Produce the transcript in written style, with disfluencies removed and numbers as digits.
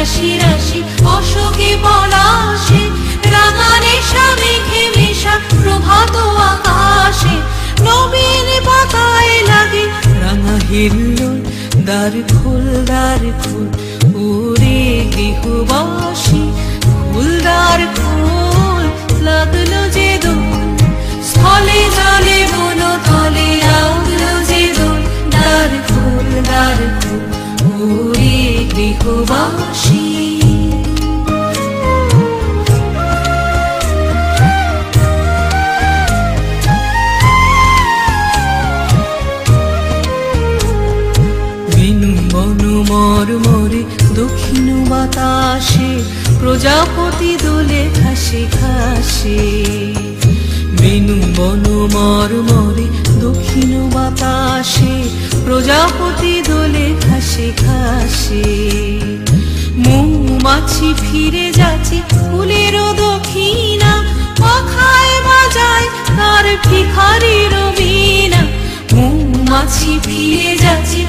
রাশি রাশি অশোকে পলাশে, রাঙানে মেঘে মেশা প্রভাত আকাশে, নবীন পাতায় লাগে রাঙা হিল্লোল। দ্বার খোল ওরে গৃহবাসী, খোল দ্বার খোল, লাগলো যে দোল, স্থলে জলে বন তলে লাগলো যে দোল। দ্বার খোল ওরে গৃহবাসী। মরমরে দক্ষিণ বাতাসে, প্রজাপতি দোলে ঘাসে ঘাসে। বেনু বন মরমরে দক্ষিণ বাতাসে, প্রজাপতি দোলে ঘাসে ঘাসে। মৌমাছি ফিরে যাচ্ছে ফুলের দক্ষিণা, পাখায় বাজায় তার ভিখারির বীণা। মৌমাছি ফিরে যাচ্ছে